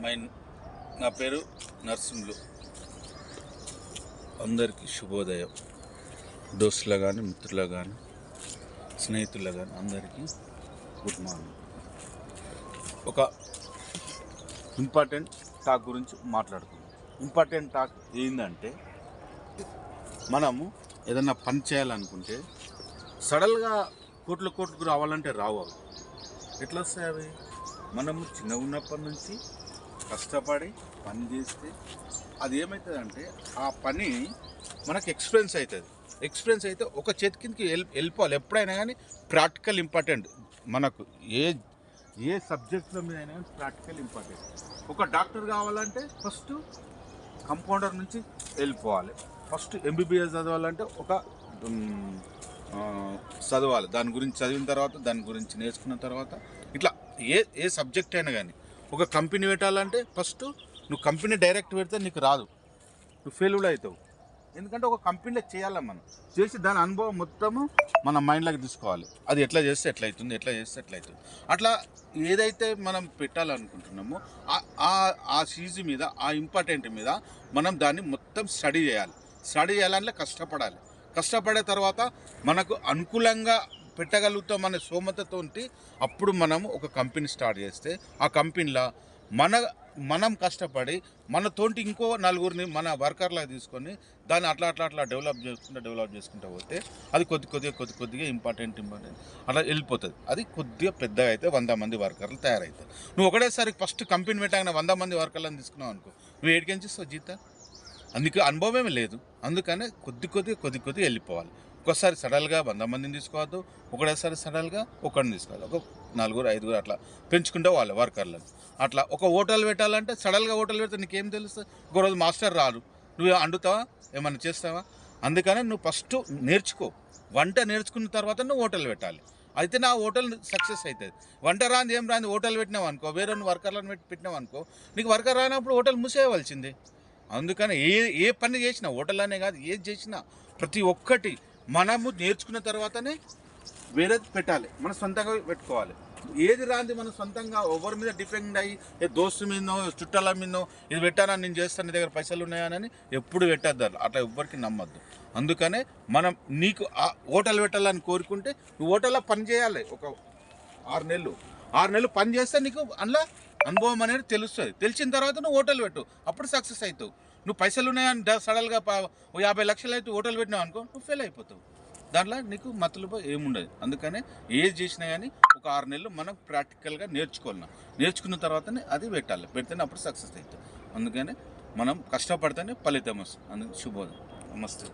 My నా పేరు నర్సింహులు. అందరికీ శుభోదయం. దోస్తులు కానీ మిత్రులు కానీ స్నేహితులు కానీ అందరికీ గుడ్ మార్నింగ్. ఒక ఇంపార్టెంట్ టాక్ గురించి మాట్లాడుకుందాం. ఇంపార్టెంట్ టాక్ ఏంటంటే, మనము ఏదన్నా పని చేయాలనుకుంటే సడన్గా కోట్లకు రావాలంటే రావు. అవి ఎట్లా వస్తాయి? అవి మనము చిన్నగా ఉన్నప్పటి నుంచి కష్టపడి పని చేస్తే అది ఏమవుతుందంటే ఆ పని మనకు ఎక్స్పీరియన్స్ అవుతుంది. ఎక్స్పీరియన్స్ అయితే ఒక చేతి కిందకి వెళ్ళిపోవాలి. ఎప్పుడైనా కానీ ప్రాక్టికల్ ఇంపార్టెంట్. మనకు ఏ సబ్జెక్టుల మీద అయినా కానీ ప్రాక్టికల్ ఇంపార్టెంట్. ఒక డాక్టర్ కావాలంటే ఫస్ట్ కంపౌండర్ నుంచి వెళ్ళిపోవాలి. ఫస్ట్ ఎంబీబీఎస్ చదవాలంటే ఒక చదవాలి. దాని గురించి చదివిన తర్వాత దాని గురించి నేర్చుకున్న తర్వాత ఇట్లా ఏ సబ్జెక్ట్ అయినా కానీ ఒక కంపెనీ పెట్టాలంటే ఫస్ట్ నువ్వు కంపెనీ డైరెక్ట్ పెడితే నీకు రాదు, నువ్వు ఫెయిల్ కూడా అవుతావు. ఎందుకంటే ఒక కంపెనీలో చేయాలి. మనం చేసి దాని అనుభవం మొత్తము మన మైండ్లోకి తీసుకోవాలి. అది ఎట్లా చేస్తే ఎట్లయితుంది, ఎట్లా చేస్తే ఎట్లయితుంది. అట్లా ఏదైతే మనం పెట్టాలనుకుంటున్నామో ఆ సీజీ మీద, ఆ ఇంపార్టెంట్ మీద మనం దాన్ని మొత్తం స్టడీ చేయాలి. స్టడీ చేయాలంటే కష్టపడాలి. కష్టపడే తర్వాత మనకు అనుకూలంగా పెట్టగలుగుతాం అనే సోమతతో అప్పుడు మనము ఒక కంపెనీ స్టార్ట్ చేస్తే ఆ కంపెనీలో మనం కష్టపడి మనతోటి ఇంకో నలుగురిని మన వర్కర్లా తీసుకొని దాన్ని అట్లా డెవలప్ చేసుకుంటూ పోతే అది కొద్దిగా ఇంపార్టెంట్ అట్లా వెళ్ళిపోతుంది. అది కొద్దిగా పెద్దగా అయితే 100 మంది వర్కర్లు తయారవుతారు. నువ్వు ఒకటేసారి ఫస్ట్ కంపెనీ పెట్టాక 100 మంది వర్కర్లను తీసుకున్నావు అనుకో, నువ్వు ఏడికెంచిస్తావు జీతం? అందుకే అనుభవమే లేదు. అందుకనే కొద్ది వెళ్ళిపోవాలి. ఒక్కసారి సడన్గా 100 మందిని తీసుకోవద్దు, ఒకటేసారి సడన్గా ఒకరిని తీసుకోవద్దు. ఒక 4-5 అట్లా పెంచుకుంటే వాళ్ళు వర్కర్లను. అట్లా ఒక హోటల్ పెట్టాలంటే సడన్గా హోటల్ పెడితే నీకేం తెలుస్తుంది? ఒకరోజు మాస్టర్ రాదు, నువ్వు వండుతావా, ఏమన్నా చేస్తావా? అందుకనే నువ్వు ఫస్ట్ నేర్చుకో. వంట నేర్చుకున్న తర్వాత నువ్వు హోటల్ పెట్టాలి. అయితే నా హోటల్ సక్సెస్ అవుతుంది. వంట రాంది ఏం రాంది హోటల్ పెట్టినావు అనుకో, వేరే వర్కర్లను పెట్టినావు అనుకో, నీకు వర్కర్ రానప్పుడు హోటల్ మూసేయవలసిందే. అందుకని ఏ పని చేసినా, హోటల్ అనే కాదు, ఏది చేసినా ప్రతి ఒక్కటి మనము నేర్చుకున్న తర్వాతనే వేరేది పెట్టాలి. మన సొంతంగా పెట్టుకోవాలి. ఏది రాంది మనం సొంతంగా ఎవరి మీద డిపెండ్ అయ్యి దోస్తు మీదనో చుట్టాల మీదనో ఇది పెట్టానని నేను చేస్తాను, నీ దగ్గర పైసలు ఉన్నాయని ఎప్పుడు పెట్టద్దు. అట్లా ఎవ్వరికి నమ్మద్దు. అందుకనే మనం నీకు హోటల్ పెట్టాలని కోరుకుంటే నువ్వు హోటల్లో పని చేయాలి. ఒక 6 నెలలు పని చేస్తే నీకు అందులో అనుభవం అనేది తెలుస్తుంది. తెలిసిన తర్వాత నువ్వు హోటల్ పెట్టు, అప్పుడు సక్సెస్ అవుతావు. నువ్వు పైసలు ఉన్నాయని సడన్గా 50 లక్షలు అయితే హోటల్ పెట్టినావు అనుకో, నువ్వు ఫెయిల్ అయిపోతావు. దాంట్లో నీకు మతలబు ఏముండదు. అందుకనే ఏది చేసినా కానీ ఒక 6 నెలలు మనం ప్రాక్టికల్గా నేర్చుకున్న తర్వాతనే అది పెట్టాలి. పెడితేనే అప్పుడు సక్సెస్ అవుతుంది. అందుకనే మనం కష్టపడితేనే ఫలితం వస్తుంది. అందుకు శుభోదయం. నమస్తే.